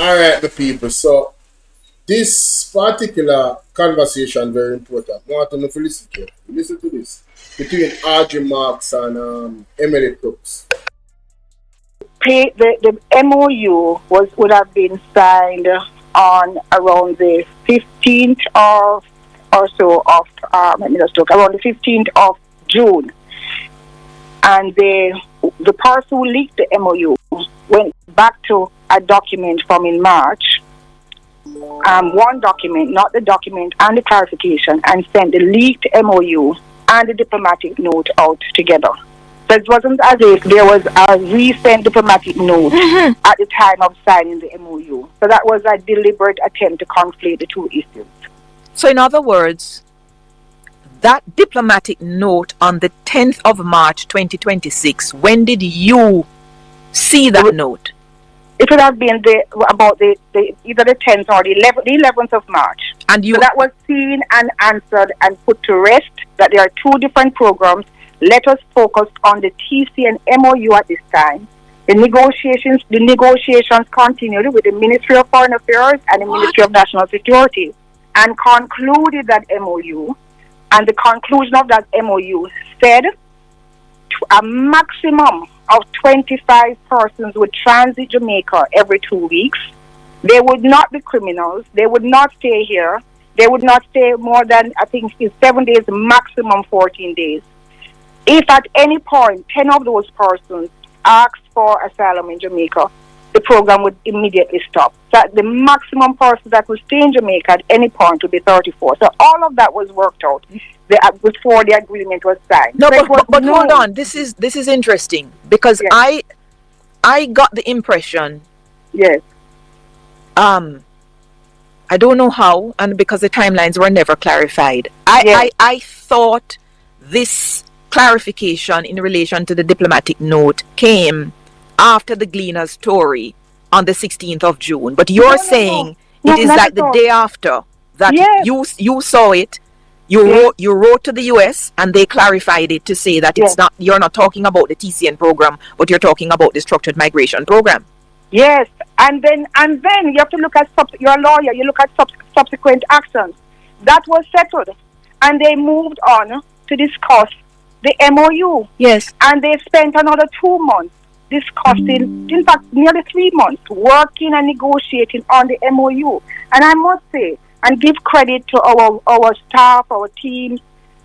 All right, the people. So this particular conversation very important. I want to know if you listen to it. Listen to this between Audrey Marks and Emily Crooks. The MOU would have been signed on around the 15th of or so of let me just look, around the 15th of June, and the person who leaked the MOU went back to a document from in March, one document, not the document and the clarification, and sent the leaked MOU and the diplomatic note out together. So it wasn't as if there was a recent diplomatic note at the time of signing the MOU. So that was a deliberate attempt to conflate the two issues. So in other words, that diplomatic note on the 10th of March 2026, when did you see that note? It would have been about either the 10th or the 11th of March. And so that was seen and answered and put to rest that there are two different programs. Let us focus on the TC and MOU at this time. The negotiations continued with the Ministry of Foreign Affairs and the Ministry of National Security, and concluded that MOU. And the conclusion of that MOU said a maximum of 25 persons would transit Jamaica every 2 weeks. They would not be criminals. They would not stay here. They would not stay more than, I think, 7 days, maximum 14 days. If at any point 10 of those persons asked for asylum in Jamaica, the program would immediately stop. So the maximum person that would stay in Jamaica at any point would be 34. So all of that was worked out before the agreement was signed. No, so but hold on. This is interesting because yes. I got the impression. Yes. I don't know how, and because the timelines were never clarified. I thought this clarification in relation to the diplomatic note came after the Gleaner story on the 16th of June. But you're saying it is like the day after that you saw it. You wrote to the US and they clarified it to say that it's not, you're not talking about the TCN program, but you're talking about the structured migration program. Yes, and then you have to look at you're a lawyer. You look at subsequent actions that was settled, and they moved on to discuss the MOU. Yes, and they spent another 2 months discussing, in fact, nearly 3 months, working and negotiating on the MOU. And I must say, and give credit to our staff, our teams,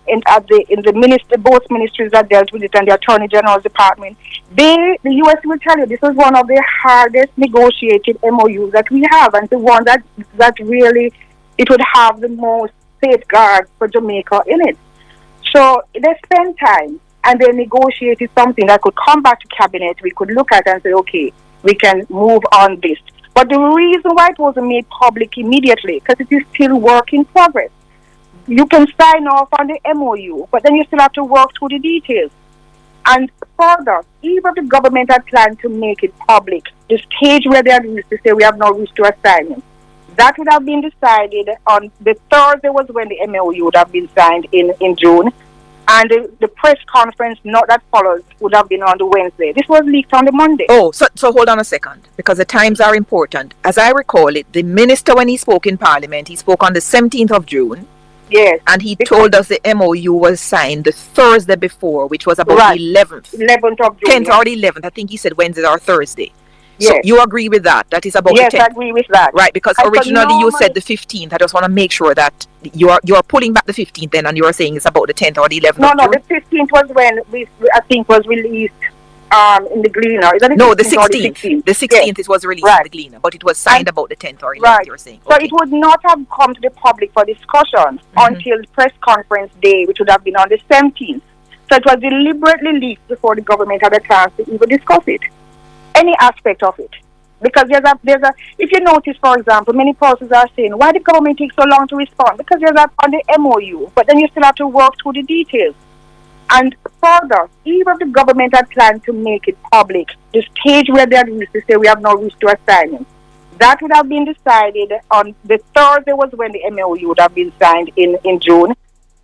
in both ministries that dealt with it and the Attorney General's Department. The US will tell you this is one of the hardest negotiated MOUs that we have, and the one that really it would have the most safeguards for Jamaica in it. So they spent time and they negotiated something that could come back to cabinet. We could look at and say, okay, we can move on this. But the reason why it wasn't made public immediately, because it is still work in progress. You can sign off on the MOU, but then you still have to work through the details. And further, even if the government had planned to make it public, the stage where they had reached to say we have no reached to assignment, that would have been decided on the Thursday was when the MOU would have been signed in June. And the press conference, not that follows, would have been on the Wednesday. This was leaked on the Monday. Oh, so hold on a second, because the times are important. As I recall it, the minister, when he spoke in Parliament, he spoke on the 17th of June. Yes. And he told us the MOU was signed the Thursday before, which was about the 11th. 11th of June. 10th or the 11th. I think he said Wednesday or Thursday. Yes. So you agree with that? That is about the 10th? Yes, I agree with that. Right, because originally you said the 15th. I just want to make sure that you are pulling back the 15th then, and you are saying it's about the 10th or the 11th. No, the 15th was when I think was released in the Gleaner. No, the 16th. The 16th it was released in the Gleaner, but it was signed about the 10th or 11th, you're saying. Okay. So it would not have come to the public for discussion until the press conference day, which would have been on the 17th. So it was deliberately leaked before the government had a chance to even discuss it, any aspect of it. Because if you notice, for example, many persons are saying, why the government takes so long to respond? Because there's on the MOU, but then you still have to work through the details. And further, even if the government had planned to make it public, the stage where they had reached to say we have no reached to assignment, that would have been decided on the Thursday was when the MOU would have been signed in June.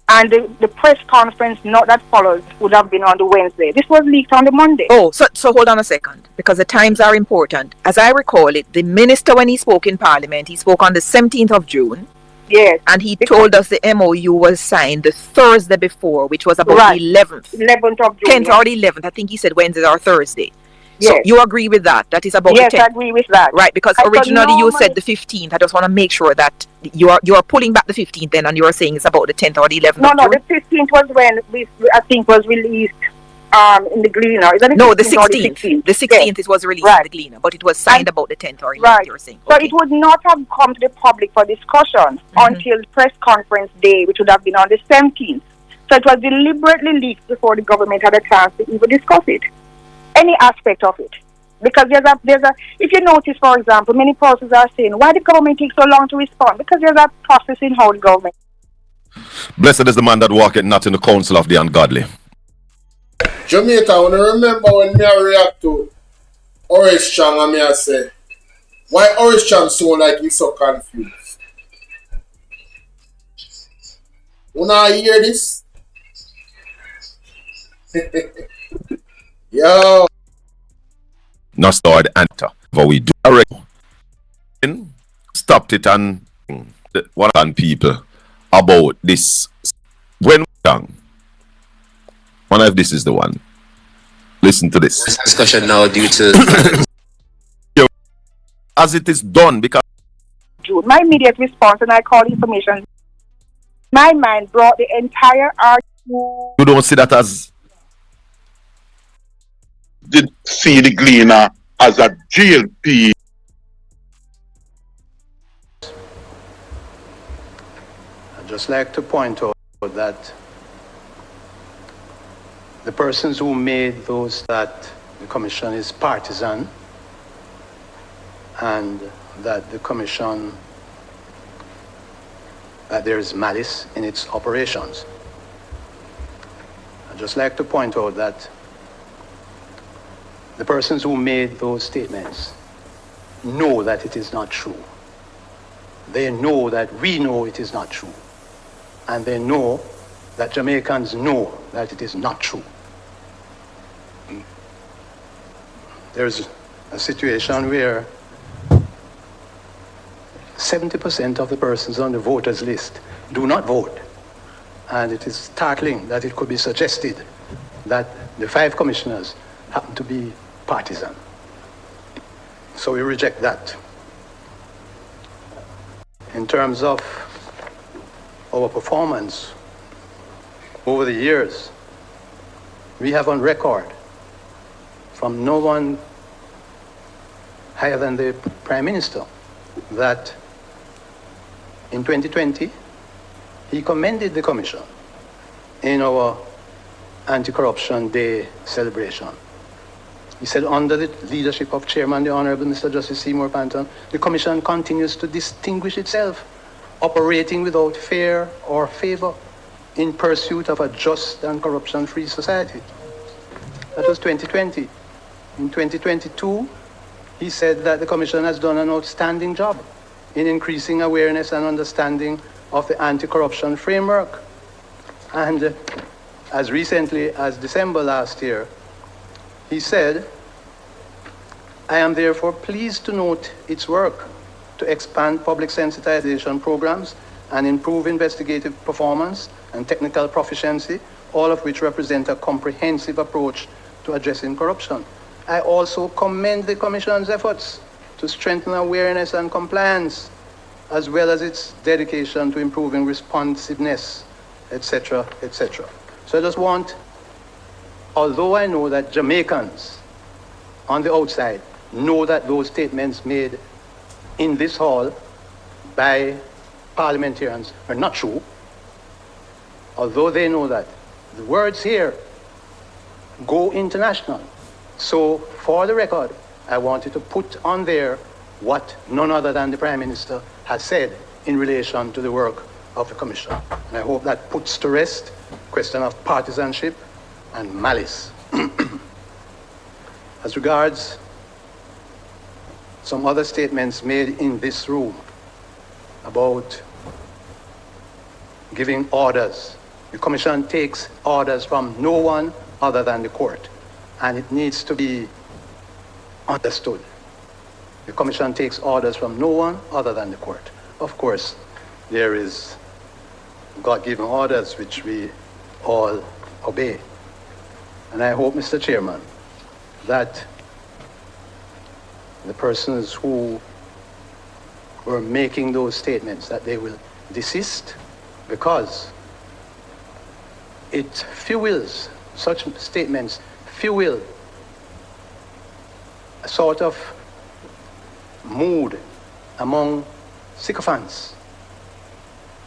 And the press conference not that follows would have been on the Wednesday. This was leaked on the Monday. Oh, so hold on a second, because the times are important. As I recall it, the minister, when he spoke in Parliament, he spoke on the 17th of June. Yes. And he told us the MOU was signed the Thursday before, which was about Right. the 11th. 11th of June. 10th or the 11th. I think he said Wednesday or Thursday. Yes. So you agree with that? That is about yes, the 10th? I agree with that. Right, because originally you said the 15th. I just want to make sure that you are pulling back the 15th then, and you are saying it's about the 10th or the 11th No, of June? the 15th was when I think was released in the Gleaner. Is that the No, the 16th? 16th. The 16th it was released in the Gleaner, but it was signed about the 10th or 11th, right. you're saying. So Okay. it would not have come to the public for discussion until press conference day, which would have been on the 17th. So it was deliberately leaked before the government had a chance to even discuss it, any aspect of it. Because there's a if you notice, for example, many persons are saying, why the government takes so long to respond? Because there's a process in how the government. Blessed is the man that walketh not in the counsel of the ungodly. Jamaica, when you remember when me I react to Orange Chang and me I say, why Orange Chang so like he's so confused? When I hear this, yo. Not starred enter. But we do already stopped it and one on people about this. When young, one of this is the one. Listen to this discussion now due to as it is done because my immediate response, and I call information. My mind brought the entire argument. you don't see that as did see the Gleaner as a GLP. I'd just like to point out that the persons who made those that the commission is partisan and that the commission, that there is malice in its operations. I'd just like to point out that the persons who made those statements know that it is not true. They know that we know it is not true. And they know that Jamaicans know that it is not true. There's a situation where 70% of the persons on the voters list do not vote. And it is startling that it could be suggested that the 5 commissioners happen to be partisan. So we reject that. In terms of our performance over the years, we have on record from no one higher than the Prime Minister that in 2020 he commended the Commission in our Anti-Corruption Day celebration. He said, under the leadership of Chairman, the Honorable Mr. Justice Seymour Panton, the Commission continues to distinguish itself, operating without fear or favor in pursuit of a just and corruption-free society. That was 2020. In 2022, he said that the Commission has done an outstanding job in increasing awareness and understanding of the anti-corruption framework. And as recently as December last year, he said, I am therefore pleased to note its work to expand public sensitization programs and improve investigative performance and technical proficiency, all of which represent a comprehensive approach to addressing corruption. I also commend the Commission's efforts to strengthen awareness and compliance, as well as its dedication to improving responsiveness, etc., etc. So I just want, although I know that Jamaicans on the outside know that those statements made in this hall by parliamentarians are not true, although they know that the words here go international. So for the record, I wanted to put on there what none other than the Prime Minister has said in relation to the work of the Commission. And I hope that puts to rest the question of partisanship and malice. As regards some other statements made in this room about giving orders The Commission takes orders from no one other than the court, and it needs to be understood. The Commission takes orders from no one other than the court. Of course, there is God-given orders which we all obey. And I hope, Mr. Chairman, that the persons who were making those statements, that they will desist, because it fuels, such statements fuel a sort of mood among sycophants.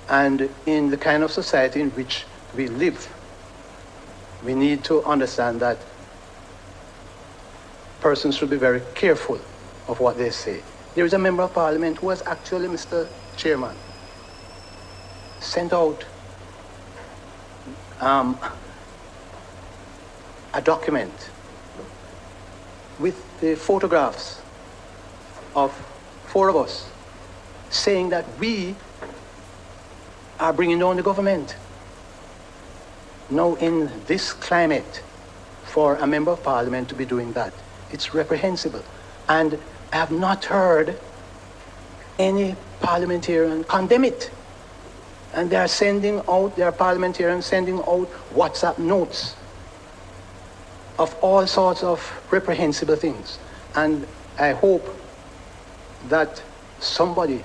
And in the kind of society in which we live, we need to understand that persons should be very careful of what they say. There is a member of parliament who was actually, Mr. Chairman, sent out a document with the photographs of 4 of us saying that we are bringing down the government. Now, in this climate, for a member of parliament to be doing that, it's reprehensible. And I have not heard any parliamentarian condemn it. And they are parliamentarians sending out WhatsApp notes of all sorts of reprehensible things. And I hope that somebody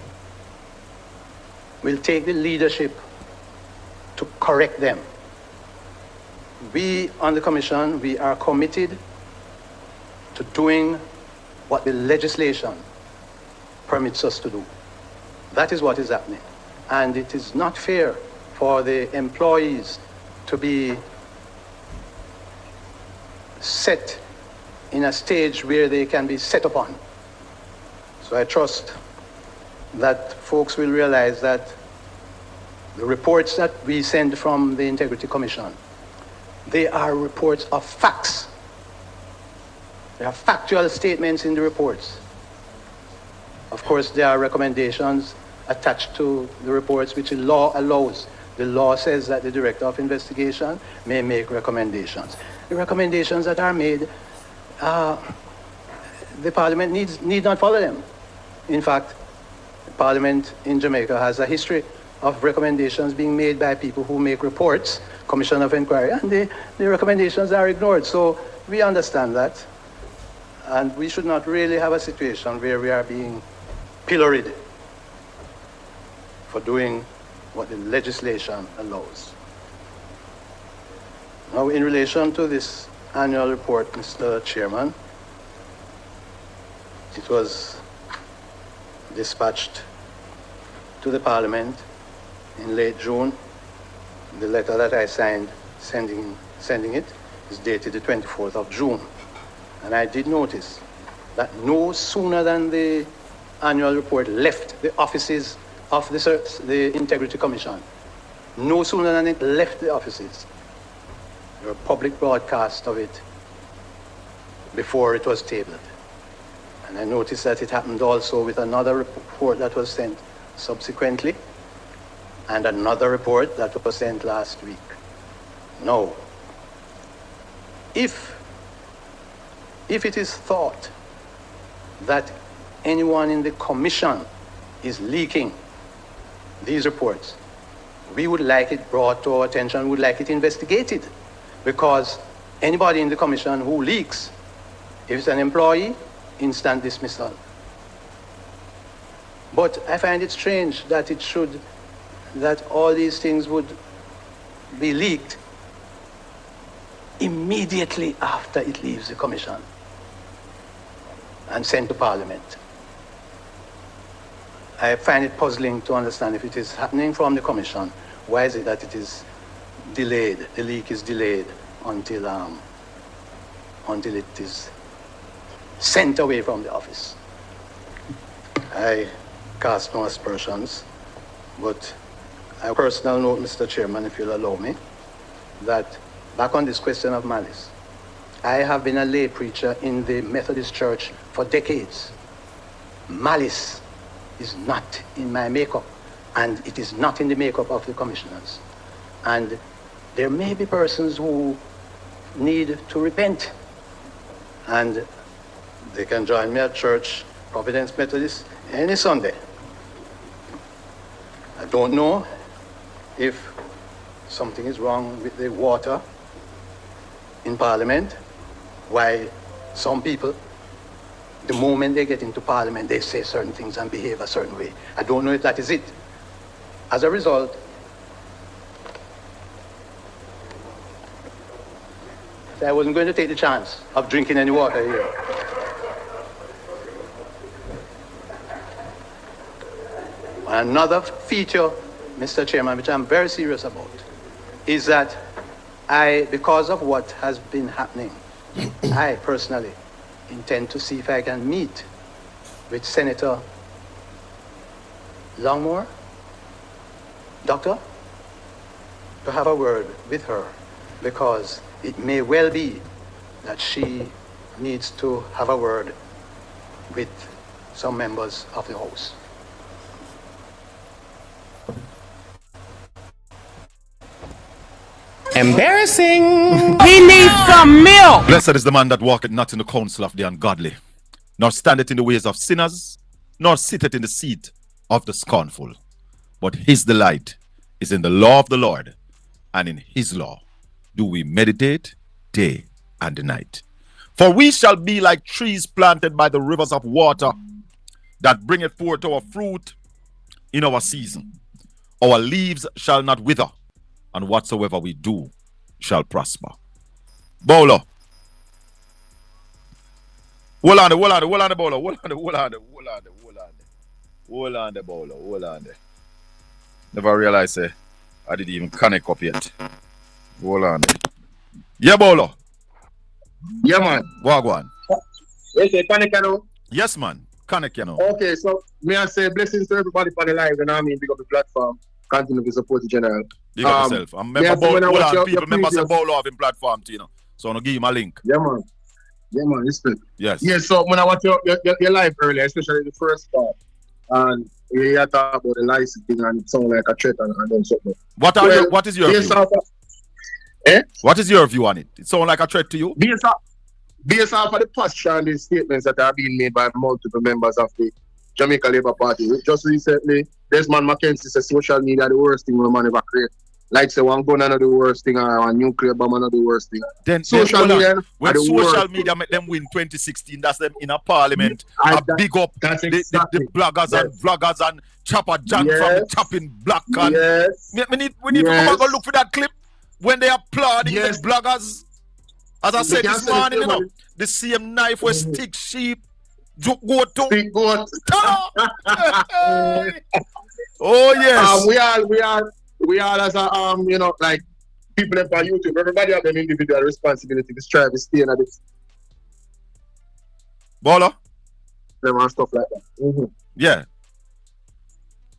will take the leadership to correct them. We on the Commission, we are committed to doing what the legislation permits us to do. That is what is happening. And it is not fair for the employees to be set in a stage where they can be set upon. So I trust that folks will realize that the reports that we send from the Integrity Commission, they are reports of facts. There are factual statements in the reports. Of course, there are recommendations attached to the reports which the law allows. The law says that the Director of Investigation may make recommendations. The recommendations that are made, the Parliament need not follow them. In fact, the Parliament in Jamaica has a history of recommendations being made by people who make reports, Commission of Inquiry, and the recommendations are ignored. So we understand that. And we should not really have a situation where we are being pilloried for doing what the legislation allows. Now, in relation to this annual report, Mr. Chairman, it was dispatched to the Parliament in late June. The letter that I signed sending it is dated the 24th of June. And I did notice that no sooner than the annual report left the offices of the Integrity Commission, no sooner than it left the offices, there were public broadcasts of it before it was tabled. And I noticed that it happened also with another report that was sent subsequently, and another report that was sent last week. No. If it is thought that anyone in the Commission is leaking these reports, we would like it brought to our attention, we would like it investigated, because anybody in the Commission who leaks, if it's an employee, instant dismissal. But I find it strange that that all these things would be leaked immediately after it leaves the Commission and sent to Parliament. I find it puzzling to understand if it is happening from the Commission, why is it that it is delayed, the leak is delayed until it is sent away from the office. I cast no aspersions, but a personal note, Mr. Chairman, if you'll allow me, that back on this question of malice, I have been a lay preacher in the Methodist Church for decades. Malice is not in my makeup, and it is not in the makeup of the commissioners. And there may be persons who need to repent. And they can join me at church, Providence Methodist, any Sunday. I don't know if something is wrong with the water in Parliament, why some people, the moment they get into Parliament, they say certain things and behave a certain way. I don't know if that is it. As a result, I wasn't going to take the chance of drinking any water here. Another feature, Mr. Chairman, which I'm very serious about, is that because of what has been happening, I personally intend to see if I can meet with Senator Longmore, Doctor, to have a word with her, because it may well be that she needs to have a word with some members of the House. Embarrassing. He needs some milk. Blessed is the man that walketh not in the counsel of the ungodly, nor standeth in the ways of sinners, nor sitteth in the seat of the scornful. But his delight is in the law of the Lord, and in his law do we meditate day and night. For we shall be like trees planted by the rivers of water, that bringeth forth our fruit in our season. Our leaves shall not wither, and whatsoever we do shall prosper. Bolo. Hold on, Bolo. Hold on, Bolo. Never realized I didn't even connect up yet. Hold on. Yeah, Bolo. Yeah, man. Wagwan. Yes, man. Connect, you know. Okay, so may I say blessings to everybody for the live, and I mean, big up the platform. Continue to support the general. Big up yourself. And remember, people members of Bolo have in platform too, you know. So I'm gonna give him a link. Yeah, man. Respect. Yes. Yeah, so when I watch your live earlier, especially the first part, and you talk about the license thing and it sounds like a threat and then something. What is your view? What is your view on it? It sounds like a threat to you? Based off of the posture and the statements that are being made by multiple members of the Jamaica Labour Party. Just recently, Desmond McKenzie said social media the worst thing man ever create. Like say one gun another the worst thing or a nuclear bomb another the worst thing. Then social media when social media make them win 2016, that's them in a parliament. Big up the bloggers and vloggers and Chopper John from chopping black can. We need to come and go look for that clip when they applauding the bloggers. As I said this morning, you know, the same knife was stick sheep. Go to. Oh yes. We all as a you know, like people on YouTube. Everybody have an individual responsibility to strive to stay in this. Bolo. And stuff like that. Yeah.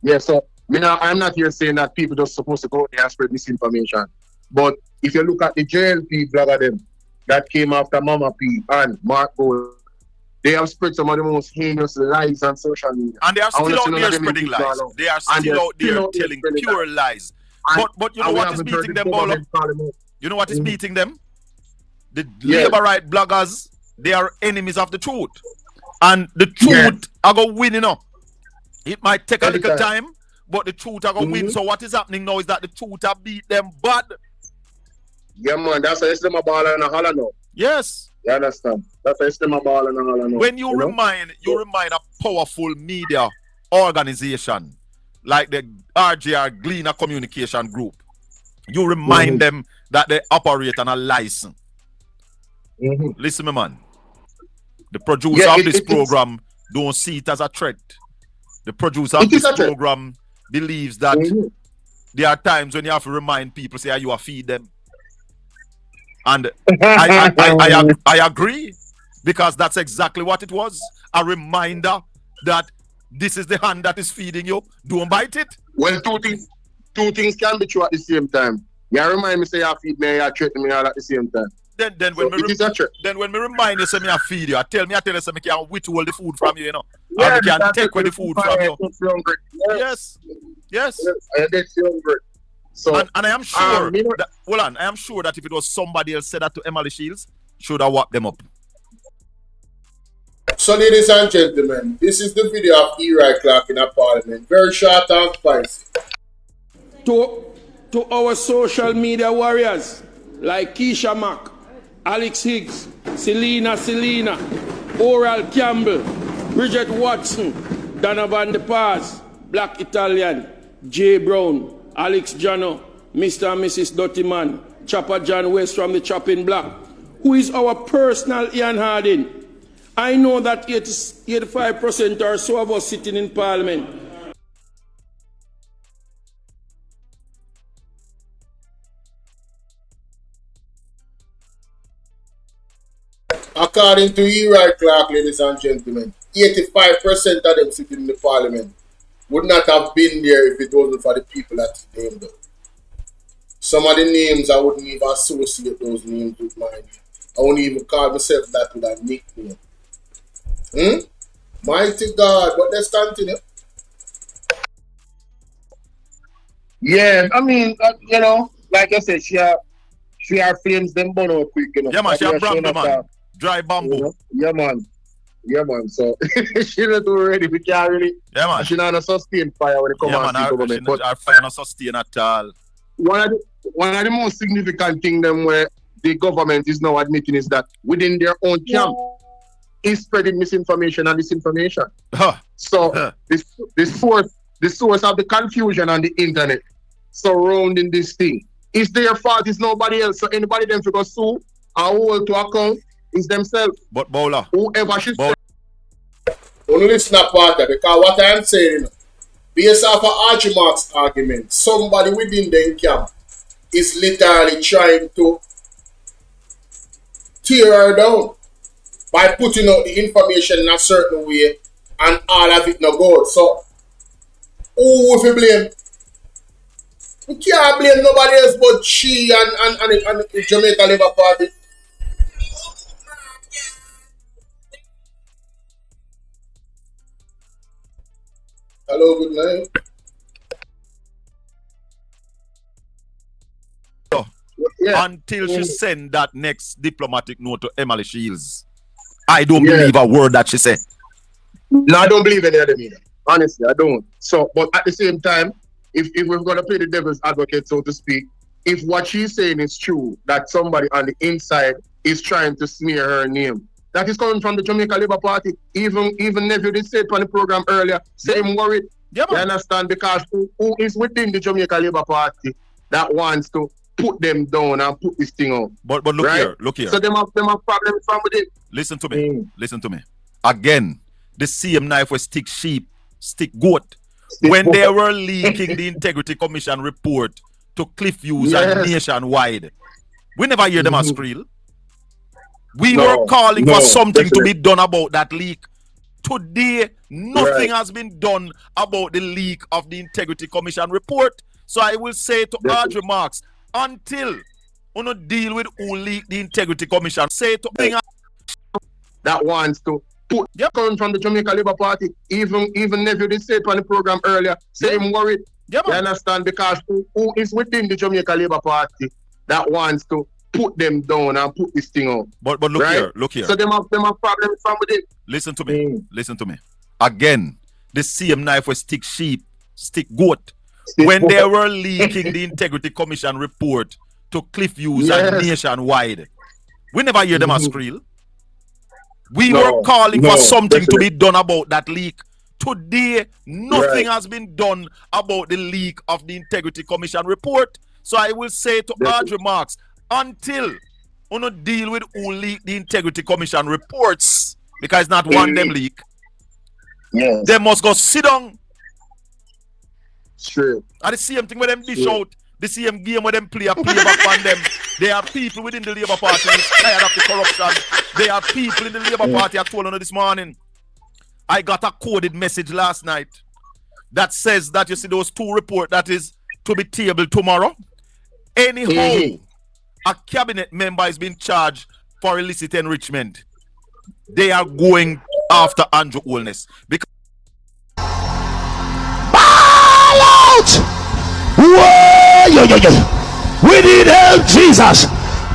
Yeah. So I'm not here saying that people just supposed to go there and spread misinformation. But if you look at the JLP blogger them that came after Mama P and Mark Gold, they have spread some of the most heinous lies on social media. And they are still out there spreading lies. They are still out there telling pure lies. But you know what is beating them, Bolo? You know what is beating them? The labor right bloggers, they are enemies of the truth. And the truth are going to win, you know. It might take a little time, but the truth are going to win. So what is happening now is that the truth are beat them bad. Yeah, man, that's why it's them a ball and a holler now. Yes. You understand? That's why it's them a ball and a holler now. When you remind a powerful media organization like the RJR Gleaner Communication Group, you remind them that they operate on a license. Listen, my man. The producer of this program don't see it as a threat. The producer of this program believes that there are times when you have to remind people, say, you are feed them. And I agree, because that's exactly what it was. A reminder that this is the hand that is feeding you. Don't bite it. Well, two things can be true at the same time. You remind me, say, you feed me, you threaten me all at the same time. Then when me remind you, say me I feed you, I tell you, say me can withhold the food from you, you know. Yeah, and me can take away the food from you. Yes. I get you hungry. So and I am sure that, hold on, I am sure that if it was somebody else said that to Emily Shields, should have whacked them up. So, ladies and gentlemen, this is the video of Eli Clark in a parliament. Very short and spicy. To our social media warriors like Keisha Mack, Alex Higgs, Selena, Oral Campbell, Bridget Watson, Donovan De Paz, Black Italian, Jay Brown, Alex Jano, Mr. and Mrs. Dottyman, Chopper John West from the Chopping Block, who is our personal Ian Harding. I know that 85% or so of us sitting in Parliament. According to Eli Clark, ladies and gentlemen, 85% of them sitting in the Parliament would not have been there if it wasn't for the people that he named up. Some of the names I wouldn't even associate those names with my name. I wouldn't even call myself that with a nickname. Mighty God, but let's continue. Yeah, I mean, you know, like I said, she are flames them burn out quick, you know. Yeah, man, she a bamboo, man. Dry bamboo. You know? Yeah, man. So she not already. We can't really. Yeah, man. She not sustain fire when it comes to government. But our fire not sustain at all. One of the most significant things them where the government is now admitting is that within their own camp is spreading misinformation and disinformation. So the source of the confusion on the internet surrounding this thing is their fault. It's nobody else. So anybody them to go sue or hold to account is themselves. But Bolo, whoever should say. Only listen to part because what I am saying, based off of Archie Mark's argument, somebody within the camp is literally trying to tear her down by putting out the information in a certain way and all of it no good. So, who will blame? We can't blame nobody else but she and the Jamaica Labour Party. Hello, good night. Until she send that next diplomatic note to Emily Shields, I don't believe a word that she said. No, I don't believe any of them either. Honestly, I don't. So, but at the same time, if we're going to play the devil's advocate, so to speak, if what she's saying is true, that somebody on the inside is trying to smear her name, that is coming from the Jamaica Labour Party. Even Nephew did say it on the program earlier, same worried. Yeah, you understand? Because who is within the Jamaica Labour Party that wants to put them down and put this thing on? But look here, look here. So them have problems from within. Listen to me. Listen to me. Again, the same knife will stick sheep, stick goat. When they were leaking the Integrity Commission report to Cliff User nationwide, we never hear them as scrill. We were calling for something to be done about that leak. Today, nothing has been done about the leak of the Integrity Commission report. So I will say to Audrey Marks, until you deal with who leaked the Integrity Commission, say to that wants to put coming from the Jamaica Labour Party. Even Nephew did say it on the program earlier, same worried. You understand? Because who is within the Jamaica Labour Party that wants to put them down and put this thing on. But look here, look here. So them have problems from within. Listen to me. Listen to me. Again, the same knife will stick sheep, stick goat. When they were leaking the Integrity Commission report to Cliff User nationwide, we never hear them as scrill. We were calling for something to be done about that leak. Today, nothing has been done about the leak of the Integrity Commission report. So I will say to Audrey Marks, until you deal with who leaked the Integrity Commission reports, because not one them leak, they must go sit down. True. And the same thing with them dish out, the same game with them play back on them. There are people within the Labour Party who is tired of the corruption. There are people in the Labour Party, I told you this morning. I got a coded message last night that says that you see those two reports that is to be tabled tomorrow. Anyhow, a cabinet member is being charged for illicit enrichment. They are going after Andrew Holness because ball out! Whoa, We need help, Jesus.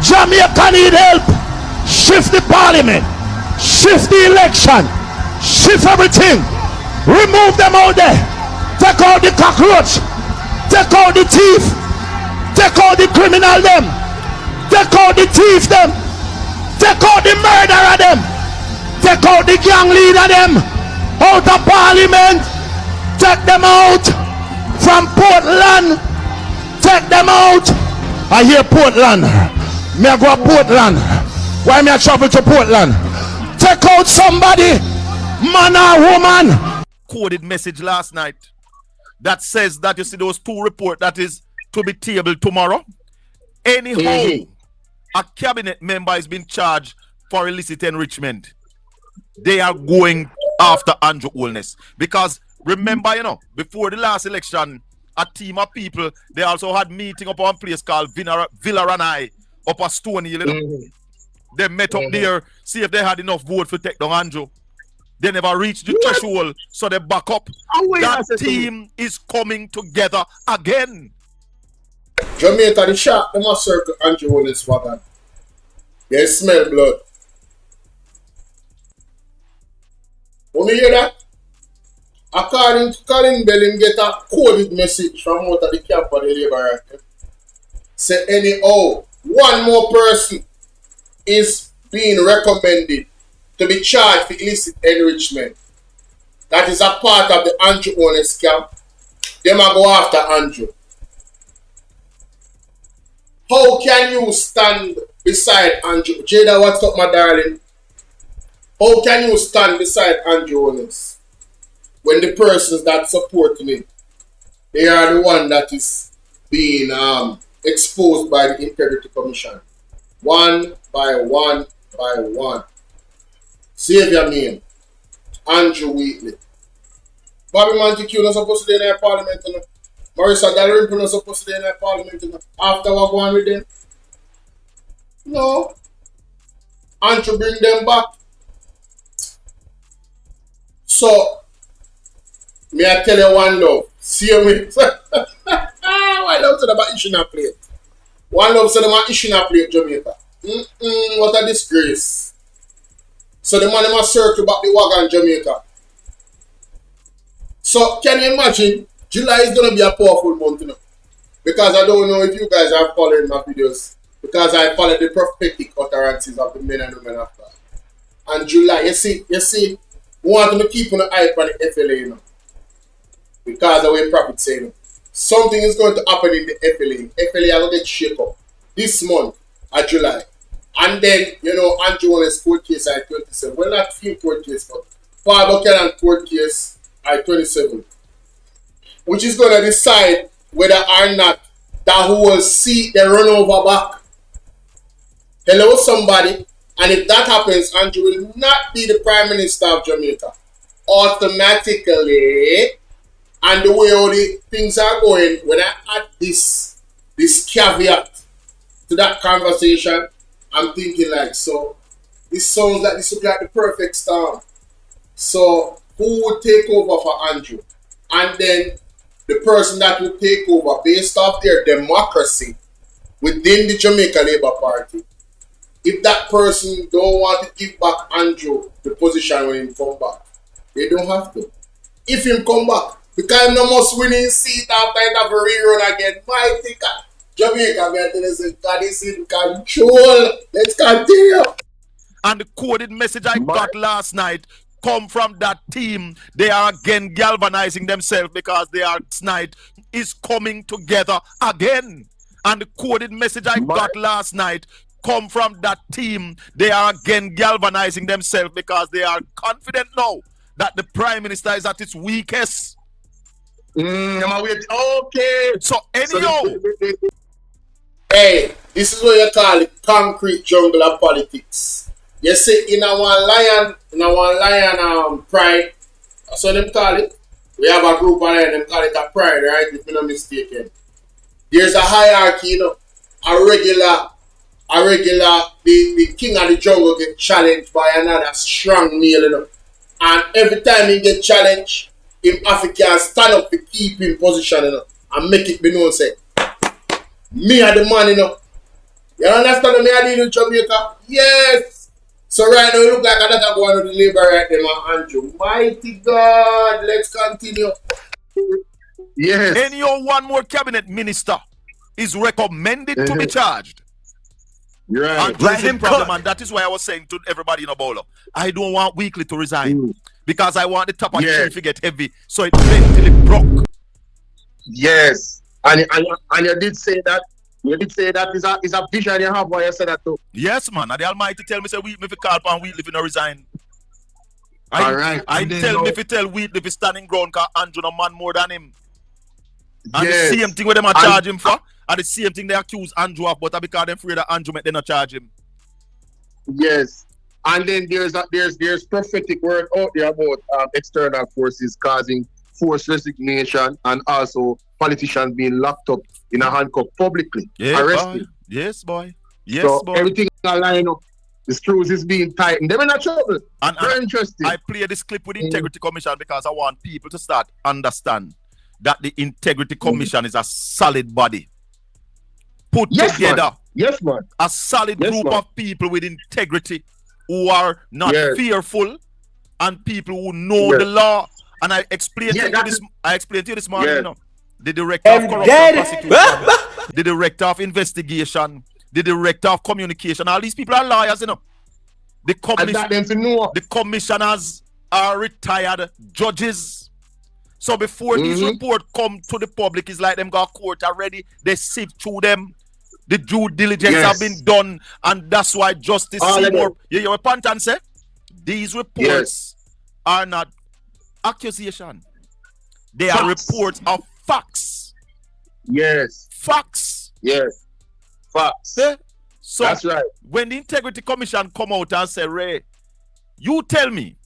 Jamaica need help. Shift the parliament. Shift the election. Shift everything. Remove them out there. Take out the cockroach. Take out the thief. Take out the criminal them. Take out the thief them. Take out the murderer them. Take out the gang leader them. Out of parliament. Take them out from Portland. Take them out. I hear Portland. Me I go to Portland. Why me I travel to Portland? Take out somebody, man or woman. Coded message last night that says that you see those two reports that is to be tabled tomorrow. Anyhow, a cabinet member is being charged for illicit enrichment. They are going after Andrew Holness because remember, you know, before the last election, a team of people they also had meeting up on a place called Villaranai up a Stony Hill. You know? They met up there, see if they had enough vote to take down Andrew. They never reached the threshold, so they back up. That team is coming together again. Jamaica, the shark, they must circle Andrew Holness wagon. They smell blood. When you hear that? According to Colin, him get a coded message from out of the camp of the Labour. Say anyhow, one more person is being recommended to be charged for illicit enrichment. That is a part of the Andrew Holness camp. They might go after Andrew. How can you stand beside Andrew? Jada, what's up, my darling? How can you stand beside Andrew Holness when the persons that supporting him, they are the one that is being exposed by the Integrity Commission? One by one by one. Save your name. Andrew Wheatley. Bobby Montague not supposed to be in the parliament. You know? Marissa Dalrymple not supposed to be in the parliament. You know? After what going with them? No. Andrew bring them back. So, may I tell you one love. See me. Why love said about issue a plate? One love said about issue a plate, Jamaica. What a disgrace. So the man must circle back the wagon, Jamaica. So can you imagine? July is gonna be a powerful month, you know. Because I don't know if you guys are following my videos. Because I follow the prophetic utterances of the men and women of God. And July, you see, we want to keep on the eye on the FLA, you know. Because the way prophet say, you know, something is going to happen in the FLA. FLA will get shaken up this month of July. And then, you know, Andrew Holness court case at 27. Well, not few court case, but Paul Buchanan court case at 27. Which is going to decide whether or not that whole seat they run over back. Hello, somebody. And if that happens, Andrew will not be the Prime Minister of Jamaica. Automatically, and the way all the things are going, when I add this caveat to that conversation, I'm thinking like, so this sounds like this would be like the perfect storm. So who would take over for Andrew? And then the person that would take over based off their democracy within the Jamaica Labour Party. If that person don't want to give back Andrew the position when he come back, they don't have to. If him come back, because no must winning seat after it have a rerun again. My thinker. Jamaica, God is in control. Let's continue. And the coded message I got last night come from that team. They are again galvanizing themselves because their night is coming together again. And the coded message I got last night come from that team. They are again galvanizing themselves because they are confident now that the Prime Minister is at its weakest. Okay. So anyhow. Hey, this is what you call it concrete jungle of politics. You see, in our lion pride, that's what them call it. We have a group of lion, them call it a pride, right? If I'm not mistaken. There's a hierarchy, you know. The king of the jungle get challenged by another strong male, you know. And every time he get challenged, him African stand up to keep in position, you know, and make it be known, say, Me are the man, you know. You understand me? I deal with Jamaica? Yes. So right now, you look like another going to liberate them and Andrew. Mighty God, let's continue. Yes. Any one more cabinet minister is recommended to be charged. Right. And that is the problem, and that is why I was saying to everybody in a Bolo, I don't want Weekly to resign because I want the top of the tree to get heavy, so it eventually broke. Yes, and you did say that. You did say that is a vision you have. Why you said that too? Yes, man. And the Almighty tell me say Weekly if you call upon Weekly if you no resign. All right. I tell me if you tell Weekly if you standing ground, cause Andrew no man more than him. And the same thing where them are charge him for, and the same thing they accuse Andrew of, but because they're afraid that Andrew make them not charge him. Yes. And then there's prophetic word out there about external forces causing forced resignation and also politicians being locked up in a handcuff publicly, arrested. Boy. Yes, boy. Yes, so boy. Everything line up. The screws is being tightened. They're in a trouble. Very interesting. I play this clip with the Integrity Commission because I want people to start understand that the Integrity Commission is a solid body put together. Man. Yes, man. A solid group of people with integrity who are not fearful and people who know the law. And I explained to you this. I explained to you this morning. You know, the director of corruption prosecution, the director of investigation, the director of communication. All these people are lawyers, you know. The commissioners are retired judges. So before these reports come to the public, it's like them got court already. They sift through them. The due diligence have been done, and that's why Justice Seymour. You what Pantan say? These reports are not accusation. They are reports of facts. Yes. Facts. Yes. Facts. So that's right. When the Integrity Commission come out and say, Ray, you tell me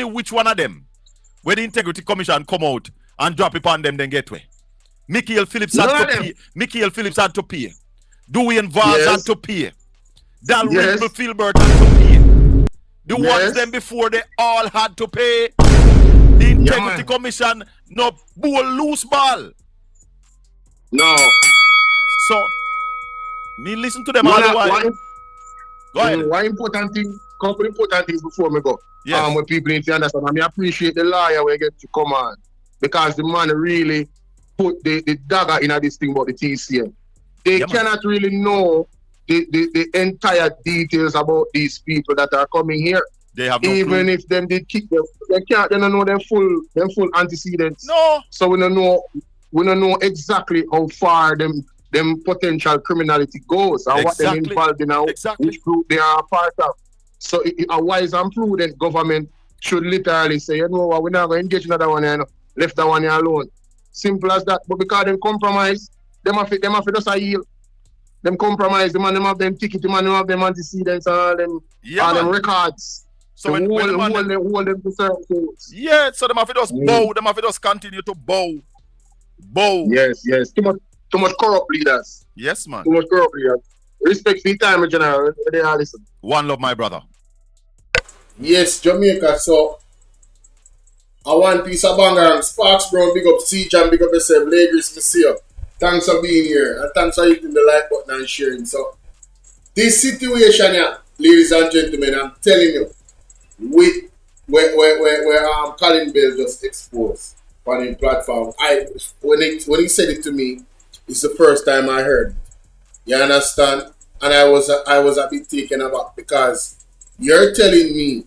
which one of them, when the Integrity Commission come out and drop it on them, then get way. Michael Phillips had to pay. Michael Phillips had to pay. Dwayne Vaz had to pay. Dalrymple Filbert had to pay. The ones them before, they all had to pay. The Integrity Commission no bull loose ball. No. So me listen to them all the while. Go ahead. One important thing, couple important things before me go. Yes. When people need to understand, I appreciate the lawyer when you get to come on, because the man really put the dagger in this thing about the TCM. They cannot really know the entire details about these people that are coming here. They have no even clue. If them did kick them, they don't know them full antecedents. No. So we don't know exactly how far them potential criminality goes and what they're involved in and which group they are a part of. So a wise and prudent government should literally say, you know what, we're not going to engage in that one here, left that one here alone. Simple as that. But because they compromise, them have to just a yield. Them compromise, them have them ticket, them have them antecedents and all them records. So when hold them to certain courts. Yeah, so them have to just bow, them have to just continue to bow. Yes. Too much corrupt leaders. Yes, man. Too much corrupt leaders. Respect for the time, General. They are listen. One love, my brother. Yes, Jamaica. So, I want piece of Bangarang. Sparks Brown, big up Siege and big up yourself. Lagos, Monsieur. Thanks for being here. And thanks for hitting the like button and sharing. So, this situation here, ladies and gentlemen, I'm telling you, with where Colin Bell just exposed on his platform, when he said it to me, it's the first time I heard it. You understand? And I was a bit taken aback because you're telling me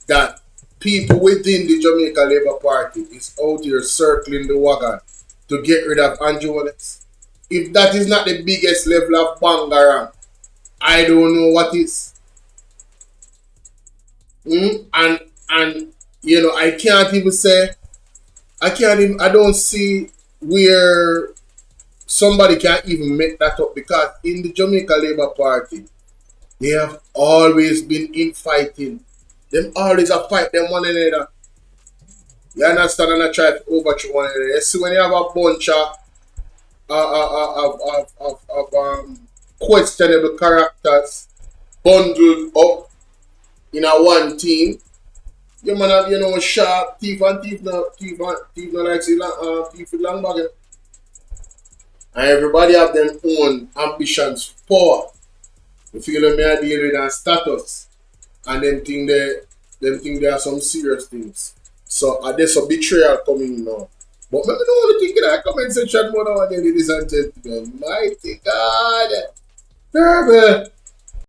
that people within the Jamaica Labour Party is out here circling the wagon to get rid of Andrew Holness. If that is not the biggest level of Bangarang, I don't know what is. And you know, I don't see where somebody can even make that up, because in the Jamaica Labour Party, they have always been infighting. Them always a fight them one another. You understand? And I try to overthrow one another. You see, when you have a bunch of questionable characters bundled up in a one team, you man have, sharp thief and thief no like thief with long bag. And everybody have their own ambitions, power. You feel me? I deal with and status. And them think there are some serious things. So there's a betrayal coming now. But let me know what you think in the comment section more now again, ladies and gentlemen. Mighty God. Terrible.